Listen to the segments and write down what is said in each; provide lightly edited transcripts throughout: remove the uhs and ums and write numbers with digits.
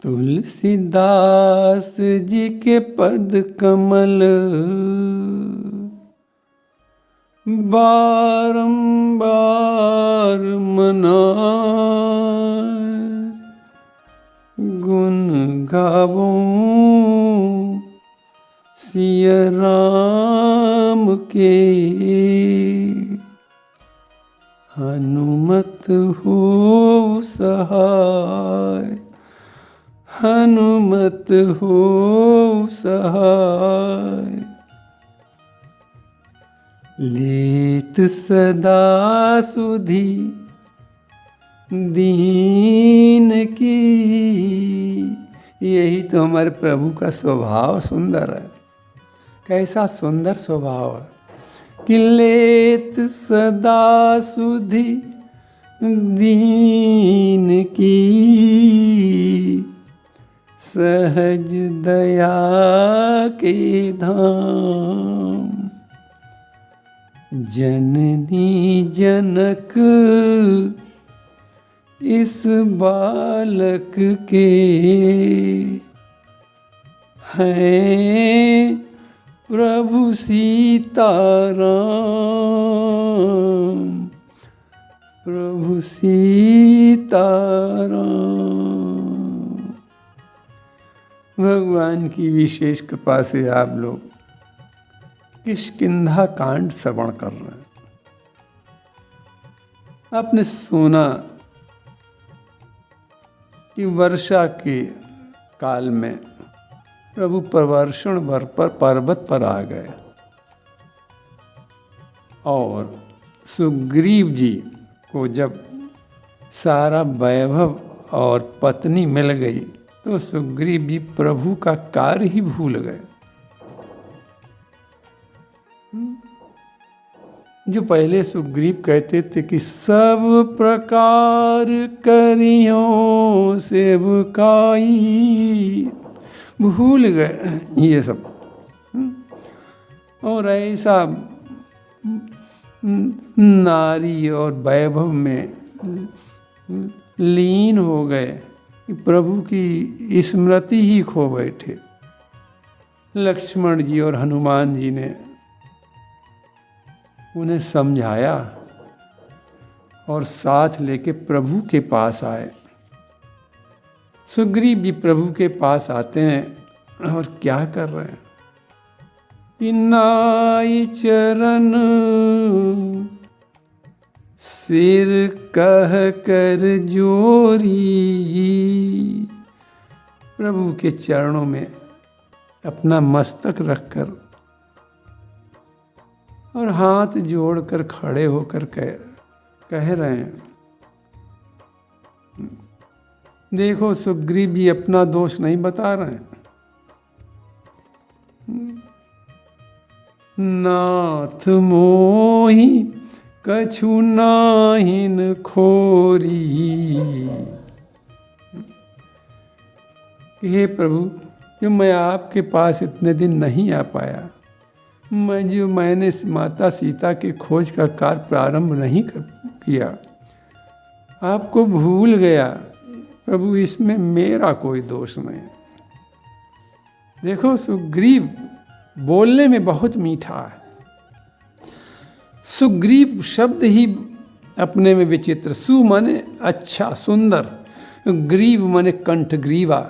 तुलसीदास जी के पद कमल बारंबार मनाए, गुण गावों सिया राम के, हनुमत हो सहाय, हनुमत हो सहाय। लेत सदा सुधि दीन की, यही तो हमारे प्रभु का स्वभाव सुंदर है। कैसा सुंदर स्वभाव है कि लेत सदा सुधि दीन की, सहज दया के धाम, जननी जनक इस बालक के, हैं प्रभु सीताराम, प्रभु सीताराम। भगवान की विशेष कृपा से आप लोग किष्किंधा कांड श्रवण कर रहे हैं। आपने सुना कि वर्षा के काल में प्रभु प्रवर्षण भर पर पर्वत पर आ गए और सुग्रीव जी को जब सारा वैभव और पत्नी मिल गई तो सुग्रीव जी प्रभु का कार्य ही भूल गए। जो पहले सुग्रीव कहते थे कि सब प्रकार करियों सेवकाई, भूल गए ये सब और ऐसा नारी और वैभव में लीन हो गए कि प्रभु की स्मृति ही खो बैठे। लक्ष्मण जी और हनुमान जी ने उन्हें समझाया और साथ लेके प्रभु के पास आए। सुग्रीव जी प्रभु के पास आते हैं और क्या कर रहे हैं कि नाई चरण सिर कह कर जोरी, प्रभु के चरणों में अपना मस्तक रखकर और हाथ जोड़कर खड़े होकर कह रहे हैं। देखो सुग्रीव जी अपना दोष नहीं बता रहे हैं। नाथ मोहि कछु नाहिन खोरी, हे प्रभु जो मैं आपके पास इतने दिन नहीं आ पाया, मैंने माता सीता के खोज का कार्य प्रारंभ नहीं किया, आपको भूल गया प्रभु, इसमें मेरा कोई दोष नहीं। देखो सुग्रीव बोलने में बहुत मीठा है। सुग्रीव शब्द ही अपने में विचित्र। सु माने अच्छा सुंदर, ग्रीव माने कंठ, ग्रीवा,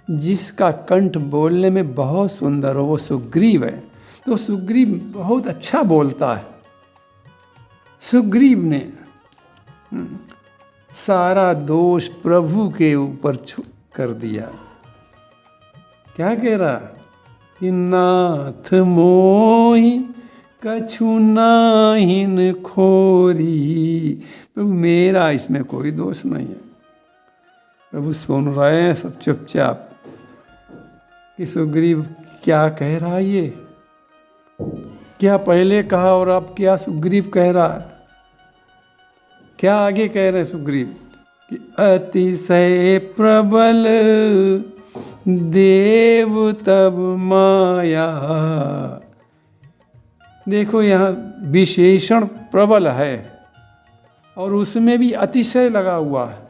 जिसका कंठ बोलने में बहुत सुंदर हो वो सुग्रीव है। तो सुग्रीव बहुत अच्छा बोलता है। सुग्रीव ने सारा दोष प्रभु के ऊपर कर दिया। क्या कह रहा कि नाथ मोहि कछु नाहिन खोरी, प्रभु मेरा इसमें कोई दोष नहीं है। प्रभु सुन रहे हैं सब चुपचाप कि सुग्रीव क्या कह रहा है, ये क्या पहले कहा और अब क्या सुग्रीव कह रहा है। क्या आगे कह रहे हैं सुग्रीव कि अतिशय प्रबल देव तब माया। देखो यहाँ विशेषण प्रबल है और उसमें भी अतिशय लगा हुआ है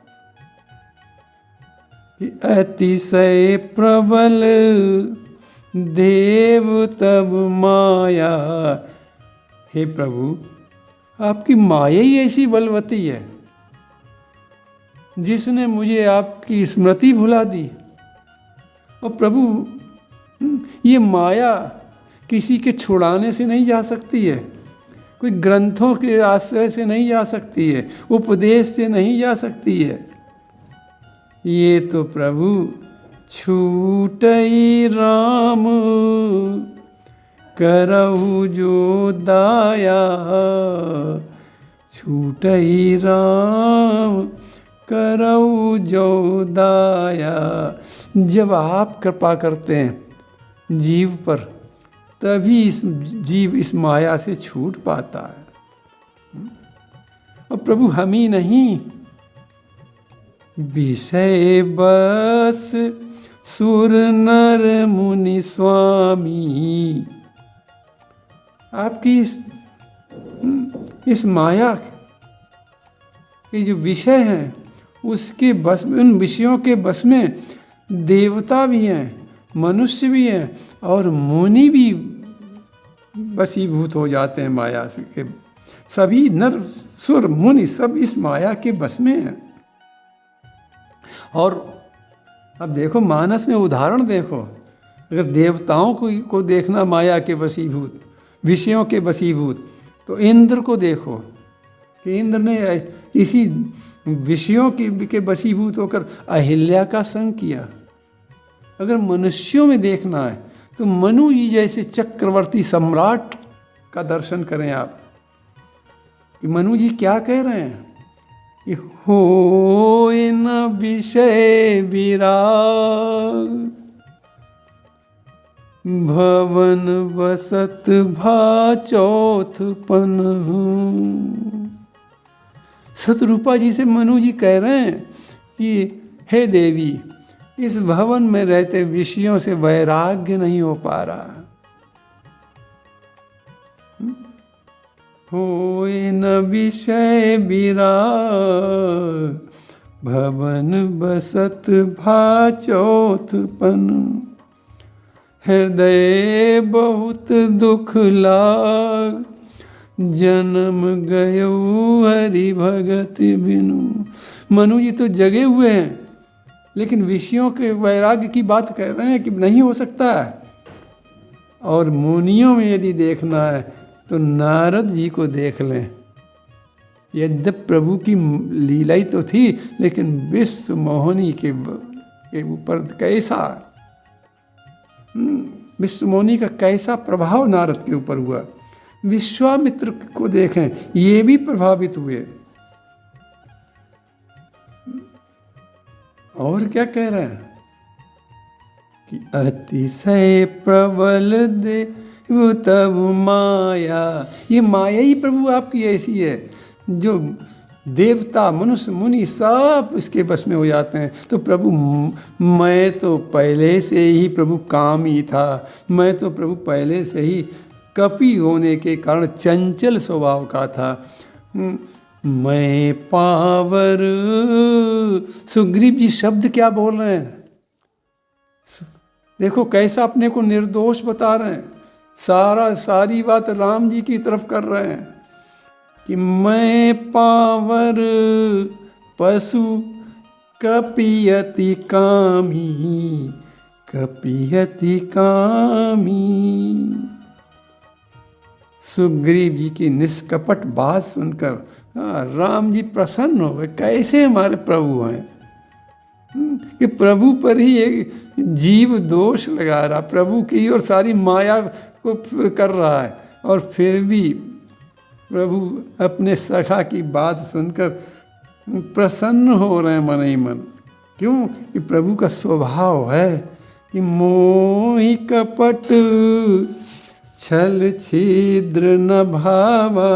कि अतिशय प्रबल देव तब माया। हे प्रभु, आपकी माया ही ऐसी बलवती है जिसने मुझे आपकी स्मृति भुला दी। और प्रभु, ये माया किसी के छुड़ाने से नहीं जा सकती है, कोई ग्रंथों के आश्रय से नहीं जा सकती है, उपदेश से नहीं जा सकती है। ये तो प्रभु छूटई राम करहु जो दाया। छूटई राम करहु जो दाया। जब आप कृपा करते हैं जीव पर, तभी इस जीव इस माया से छूट पाता है। और प्रभु हम ही नहीं, विषय बस सुर नर मुनि स्वामी, आपकी इस माया के जो विषय हैं उसके बस में, उन विषयों के बस में देवता भी हैं, मनुष्य भी हैं और मुनि भी वशीभूत हो जाते हैं माया से के। सभी नर सुर मुनि सब इस माया के बस में हैं। और अब देखो मानस में उदाहरण देखो, अगर देवताओं को देखना माया के वशीभूत, विषयों के वशीभूत, तो इंद्र को देखो कि इंद्र ने इसी विषयों के वशीभूत होकर अहिल्या का संग किया। अगर मनुष्यों में देखना है तो मनु जी जैसे चक्रवर्ती सम्राट का दर्शन करें आप। कि मनु जी क्या कह रहे हैं कि हो न विषय विराग, भवन बसत भा चौथपन। सतरूपा जी से मनु जी कह रहे हैं कि हे देवी, इस भवन में रहते विषयों से वैराग्य नहीं हो पा रहा। होए न विषय विराग, भवन बसत भा चौथपन। हृदय बहुत दुख लाग, जन्म गयो हरि भगत बिनु। मनु जी तो जगे हुए हैं, लेकिन विषयों के वैराग्य की बात कह रहे हैं कि नहीं हो सकता है। और मुनियों में यदि देखना है तो नारद जी को देख लें। यद्यप प्रभु की लीला ही तो थी, लेकिन विश्व मोहिनी के ऊपर कैसा, विश्व मोहिनी का कैसा प्रभाव नारद के ऊपर हुआ। विश्वामित्र को देखें, ये भी प्रभावित हुए। और क्या कह रहे हैं कि अतिशय प्रबल देव तब माया। ये माया ही प्रभु आपकी ऐसी है जो देवता मनुष्य मुनि सब इसके बस में हो जाते हैं। तो प्रभु, मैं तो पहले से ही प्रभु कामी था, मैं तो प्रभु पहले से ही कपि होने के कारण चंचल स्वभाव का था। मैं पावर, सुग्रीव जी शब्द क्या बोल रहे हैं, देखो कैसा अपने को निर्दोष बता रहे हैं। सारी बात राम जी की तरफ कर रहे हैं कि मैं पावर पशु कपियति कामी, कपियति कामी। सुग्रीव जी की निष्कपट बात सुनकर राम जी प्रसन्न हो गए। कैसे हमारे प्रभु हैं कि प्रभु पर ही एक जीव दोष लगा रहा, प्रभु की और सारी माया को कर रहा है, और फिर भी प्रभु अपने सखा की बात सुनकर प्रसन्न हो रहे हैं मन ही मन। क्यों? कि प्रभु का स्वभाव है कि मोहि कपट छल छिद्र न भावा,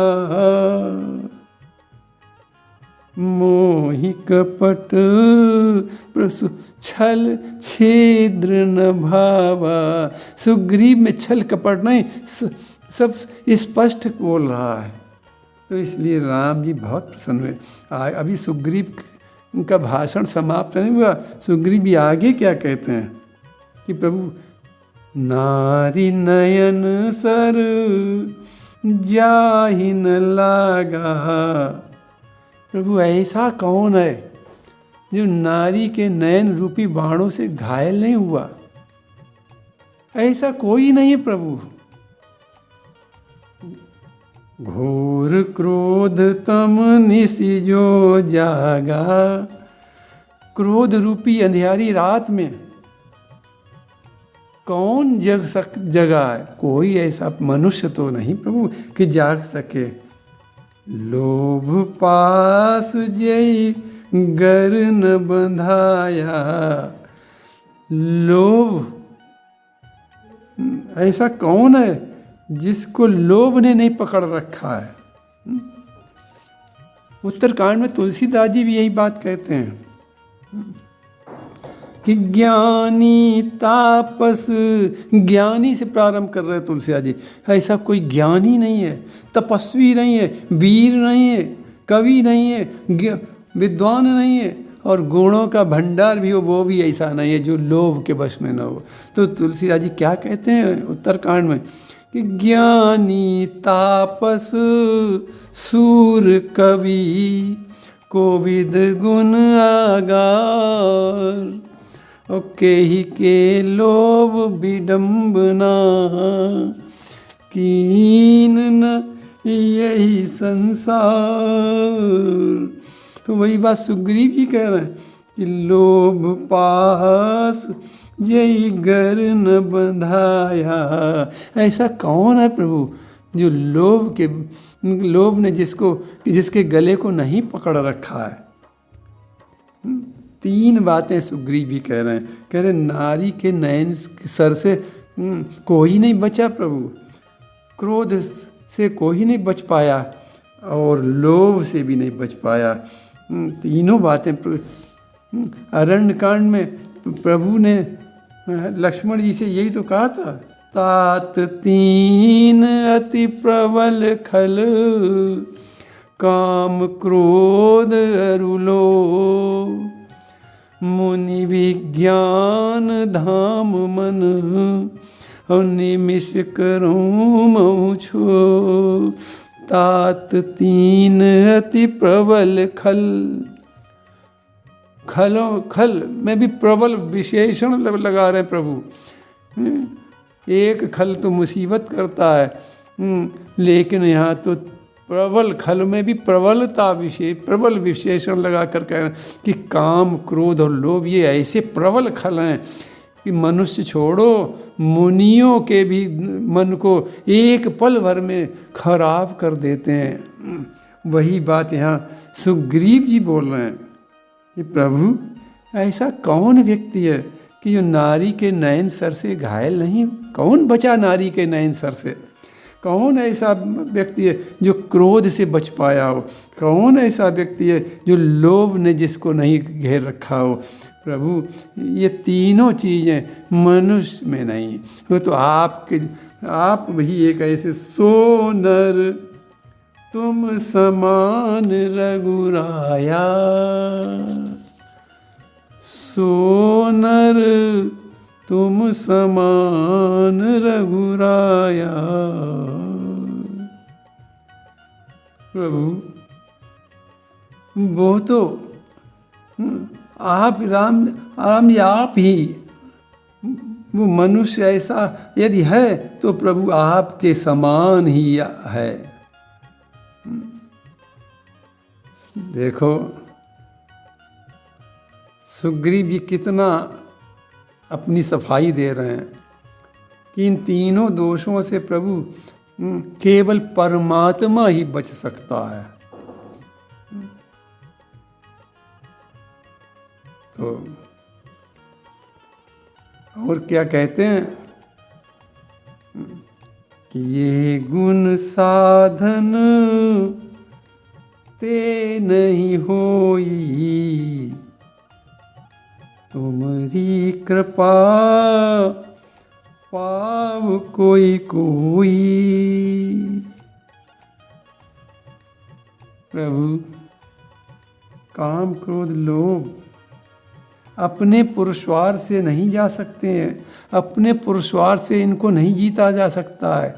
मोहि कपट प्रसु छल छिद्र न भावा। सुग्रीव में छल कपट नहीं, सब स्पष्ट बोल रहा है। तो इसलिए राम जी बहुत प्रसन्न हुए। अभी सुग्रीव उनका भाषण समाप्त नहीं हुआ। सुग्रीव भी आगे क्या कहते हैं कि प्रभु नारी नयन सर जाहि न लागा। प्रभु ऐसा कौन है जो नारी के नयन रूपी बाणों से घायल नहीं हुआ? ऐसा कोई नहीं है प्रभु। घोर क्रोध तम निशि जो जागा। क्रोध रूपी अंधियारी रात में कौन जगा है? कोई ऐसा मनुष्य तो नहीं प्रभु कि जाग सके। लोभ पास जय गर न बंधाया। लोभ, ऐसा कौन है जिसको लोभ ने नहीं पकड़ रखा है? उत्तरकांड में तुलसीदास जी भी यही बात कहते हैं कि ज्ञानी तापस, ज्ञानी से प्रारंभ कर रहे हैं तुलसीदास जी। ऐसा कोई ज्ञानी नहीं है, तपस्वी नहीं है, वीर नहीं है, कवि नहीं है, विद्वान नहीं है, और गुणों का भंडार भी हो वो भी ऐसा नहीं है जो लोभ के वश में न हो। तो तुलसीदास जी क्या कहते हैं उत्तरकांड में कि ज्ञानी तापस सूर कवि कोविद गुण आगार। और केहि के लोभ विडम्बना कीन न यही संसार। तो वही बात सुग्रीव जी कह रहे हैं कि लोभ पास जय गर न बंधाया। ऐसा कौन है प्रभु जो लोभ ने जिसके गले को नहीं पकड़ रखा है? तीन बातें सुग्रीव भी कह रहे हैं। कह रहे नारी के नयन सर से कोई नहीं बचा प्रभु, क्रोध से कोई नहीं बच पाया, और लोभ से भी नहीं बच पाया। तीनों बातें अरण्यकांड में प्रभु ने लक्ष्मण जी से यही तो कहा था, तात तीन अति प्रबल खल काम क्रोध अरुलो मुनि विज्ञान धाम मन निमिष करूँ मऊ छो। तात तीन अति प्रबल खल, खल में भी प्रबल विशेषण लगा रहे हैं प्रभु। एक खल तो मुसीबत करता है, लेकिन यहाँ तो प्रबल खल में भी प्रबल विशेषण लगा कर कह कि काम क्रोध और लोभ ये ऐसे प्रबल खल हैं कि मनुष्य छोड़ो मुनियों के भी मन को एक पल भर में खराब कर देते हैं। वही बात यहाँ सुग्रीव जी बोल रहे हैं कि प्रभु ऐसा कौन व्यक्ति है कि जो नारी के नयन सर से घायल नहीं? कौन बचा नारी के नयन सर से? कौन ऐसा व्यक्ति है जो क्रोध से बच पाया हो? कौन ऐसा व्यक्ति है जो लोभ ने जिसको नहीं घेर रखा हो? प्रभु ये तीनों चीज़ें मनुष्य में नहीं, वो तो आप भी एक ऐसे सोनर तुम समान रघुराया। सोनर तुम समान रघुराया। प्रभु वो तो आप राम आप ही, वो मनुष्य ऐसा यदि है तो प्रभु आपके समान ही है। देखो सुग्रीव जी कितना अपनी सफाई दे रहे हैं कि इन तीनों दोषों से प्रभु केवल परमात्मा ही बच सकता है। तो और क्या कहते हैं कि ये गुण साधन ते नहीं होई तुम्हारी कृपा पाव कोई कोई। प्रभु काम क्रोध लोभ अपने पुरुषार्थ से नहीं जा सकते हैं, अपने पुरुषार्थ से इनको नहीं जीता जा सकता है।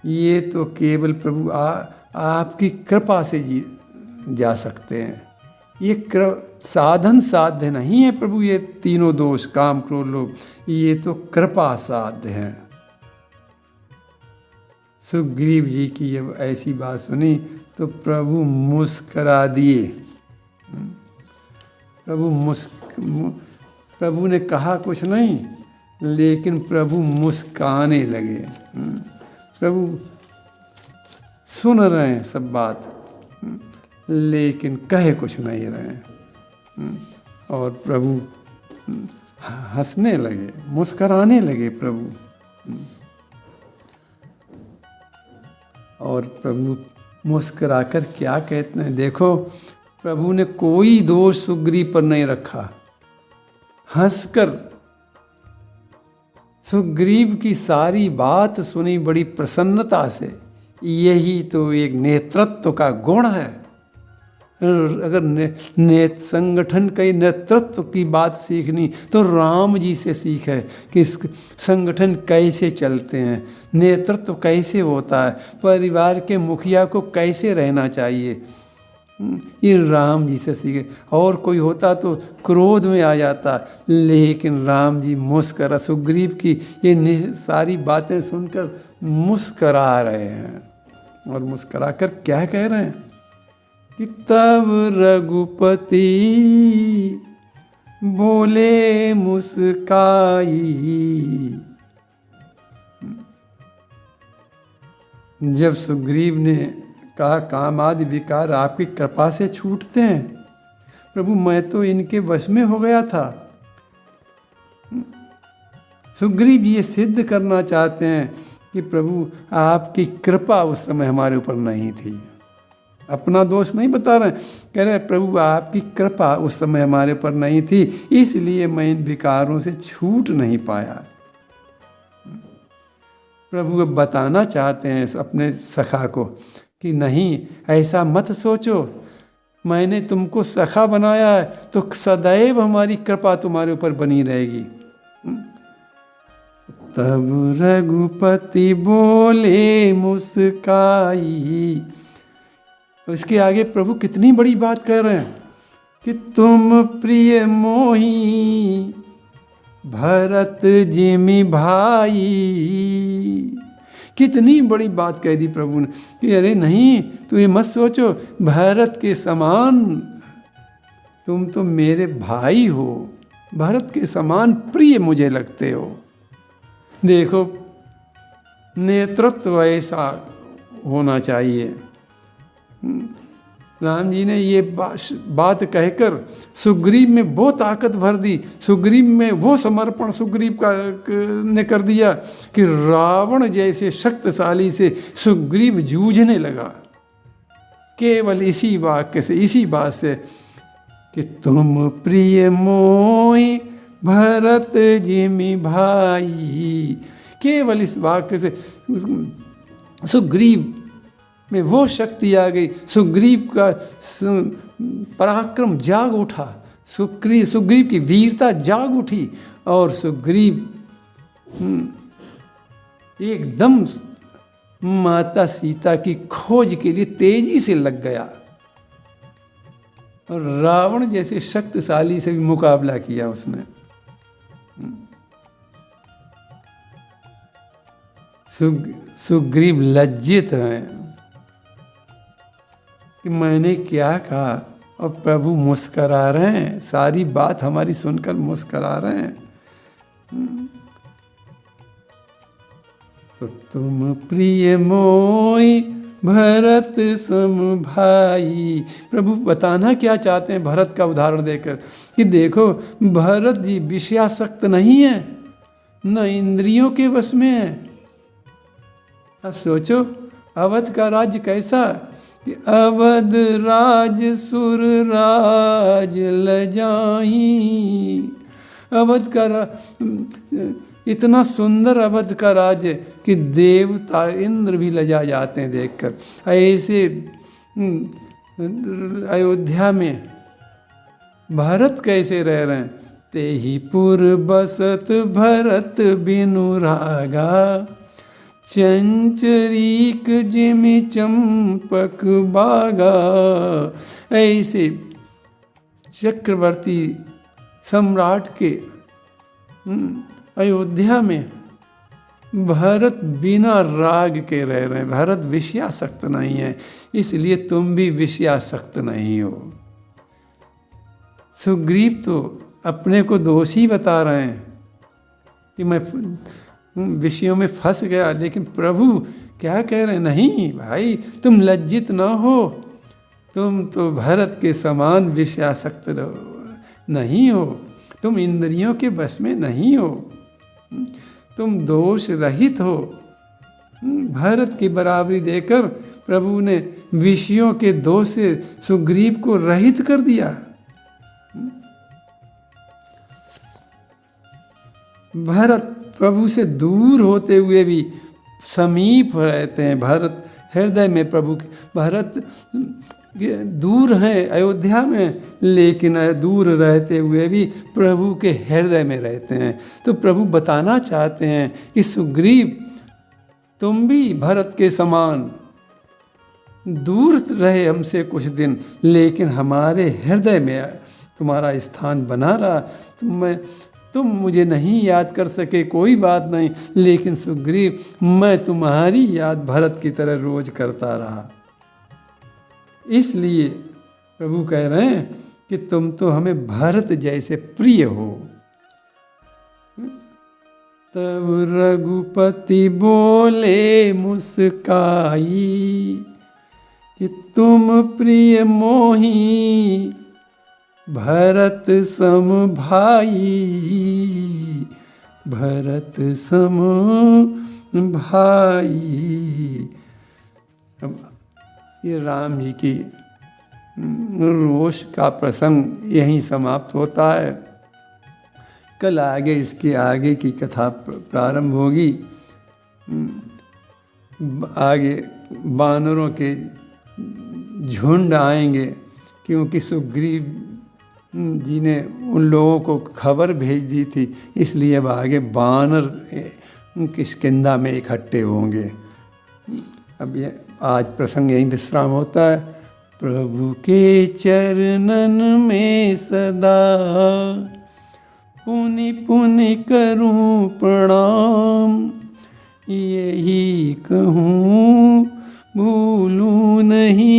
ये तो केवल प्रभु आपकी कृपा से जा सकते हैं। ये साधन साध्य नहीं है प्रभु, ये तीनों दोष काम क्रोध लोभ, ये तो कृपा साध्य हैं। सुग्रीव जी की जब ऐसी बात सुनी तो प्रभु मुस्करा दिए। प्रभु ने कहा कुछ नहीं, लेकिन प्रभु मुस्काने लगे। प्रभु सुन रहे हैं सब बात, लेकिन कहे कुछ नहीं रहे। और प्रभु हंसने लगे, मुस्कराने लगे प्रभु। और प्रभु मुस्कराकर क्या कहते हैं, देखो प्रभु ने कोई दोष सुग्रीव पर नहीं रखा। हंसकर सुग्रीव की सारी बात सुनी बड़ी प्रसन्नता से। यही तो एक नेतृत्व का गुण है। अगर संगठन के नेतृत्व की बात सीखनी तो राम जी से सीखे कि इस संगठन कैसे चलते हैं, नेतृत्व कैसे होता है, परिवार के मुखिया को कैसे रहना चाहिए, ये राम जी से सीखे। और कोई होता तो क्रोध में आ जाता, लेकिन राम जी मुस्करा, सुग्रीव की ये सारी बातें सुनकर मुस्करा रहे हैं। और मुस्करा कर क्या कह रहे हैं कि तब रघुपति बोले मुस्काई। जब सुग्रीव ने कहा काम आदि विकार आपकी कृपा से छूटते हैं प्रभु, मैं तो इनके वश में हो गया था। सुग्रीव ये सिद्ध करना चाहते हैं कि प्रभु आपकी कृपा उस समय हमारे ऊपर नहीं थी। अपना दोष नहीं बता रहे, कह रहे प्रभु आपकी कृपा उस समय हमारे ऊपर नहीं थी, इसलिए मैं इन विकारों से छूट नहीं पाया। प्रभु अब बताना चाहते हैं अपने सखा को कि नहीं, ऐसा मत सोचो, मैंने तुमको सखा बनाया है तो सदैव हमारी कृपा तुम्हारे ऊपर बनी रहेगी। तब रघुपति बोले मुस्काई। इसके आगे प्रभु कितनी बड़ी बात कह रहे हैं कि तुम प्रिय मोही भरत जिमि भाई। कितनी बड़ी बात कह दी प्रभु ने कि अरे नहीं, तू ये मत सोचो, भरत के समान तुम तो मेरे भाई हो, भरत के समान प्रिय मुझे लगते हो। देखो नेतृत्व ऐसा होना चाहिए। राम जी ने ये बात कहकर सुग्रीव में वो ताकत भर दी, सुग्रीव में वो समर्पण सुग्रीव का ने कर दिया कि रावण जैसे शक्तिशाली से सुग्रीव जूझने लगा। केवल इसी वाक्य से, इसी बात से कि तुम प्रिय मोहि भरत जिमि भाई, केवल इस वाक्य से सुग्रीव में वो शक्ति आ गई, सुग्रीव का पराक्रम जाग उठा, सुग्रीव की वीरता जाग उठी और सुग्रीव एकदम माता सीता की खोज के लिए तेजी से लग गया और रावण जैसे शक्तिशाली से भी मुकाबला किया उसने। सुग्रीव लज्जित हैं कि मैंने क्या कहा, और प्रभु मुस्करा रहे हैं, सारी बात हमारी सुनकर मुस्करा रहे हैं। तो तुम प्रिय मोहि भरत सम भाई। प्रभु बताना क्या चाहते हैं भरत का उदाहरण देकर कि देखो भरत जी विषयासक्त नहीं है, न इंद्रियों के वश में है। अब सोचो अवध का राज्य कैसा कि अवध राज सुर राज लजाई। अवध का इतना सुंदर अवध का राज्य कि देवता इंद्र भी लजा जाते हैं देखकर। ऐसे अयोध्या में भरत कैसे रह रहे हैं। तेहि पुर बसत भरत बिनु रागा, चंचरीक जिमि चंपक बागा। ऐसे चक्रवर्ती सम्राट के अयोध्या में भरत बिना राग के रह रहे हैं। भरत विषयासक्त नहीं है, इसलिए तुम भी विषयासक्त नहीं हो। सुग्रीव तो अपने को दोषी बता रहे हैं कि मैं विषयों में फंस गया, लेकिन प्रभु क्या कह रहे हैं, नहीं भाई तुम लज्जित ना हो, तुम तो भरत के समान विषयासक्त नहीं हो, तुम इंद्रियों के बस में नहीं हो, तुम दोष रहित हो। भरत की बराबरी देकर प्रभु ने विषयों के दोष से सुग्रीव को रहित कर दिया। भरत प्रभु से दूर होते हुए भी समीप रहते हैं। भरत हृदय में प्रभु के, भरत दूर हैं अयोध्या में, लेकिन दूर रहते हुए भी प्रभु के हृदय में रहते हैं। तो प्रभु बताना चाहते हैं कि सुग्रीव तुम भी भरत के समान दूर रहे हमसे कुछ दिन, लेकिन हमारे हृदय में तुम्हारा स्थान बना रहा। तुम मुझे नहीं याद कर सके कोई बात नहीं, लेकिन सुग्रीव मैं तुम्हारी याद भरत की तरह रोज करता रहा। इसलिए प्रभु कह रहे हैं कि तुम तो हमें भरत जैसे प्रिय हो। तब रघुपति बोले मुस्काई कि तुम प्रिय मोही भरत सम भाई, भरत सम भाई। अब ये राम जी की रोष का प्रसंग यहीं समाप्त होता है। कल आगे इसके आगे की कथा प्रारंभ होगी। आगे वानरों के झुंड आएंगे, क्योंकि सुग्रीव जी ने उन लोगों को खबर भेज दी थी, इसलिए अब आगे वानर किष्किंधा में इकट्ठे होंगे। अब ये आज प्रसंग यहीं विश्राम होता है। प्रभु के चरणन में सदा पुनि पुनि करूं प्रणाम, यही कहूँ भूलूं नहीं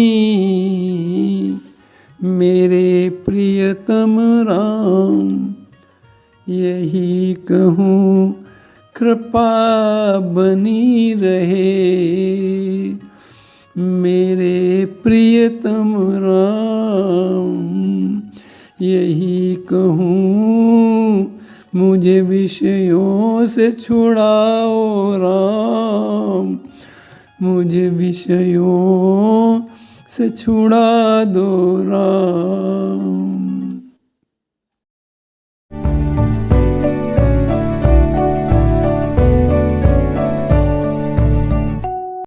मेरे प्रियतम राम, यही कहूँ कृपा बनी रहे मेरे प्रियतम राम, यही कहूँ मुझे विषयों से छुड़ाओ राम, मुझे विषयों से छुड़ा दो राम।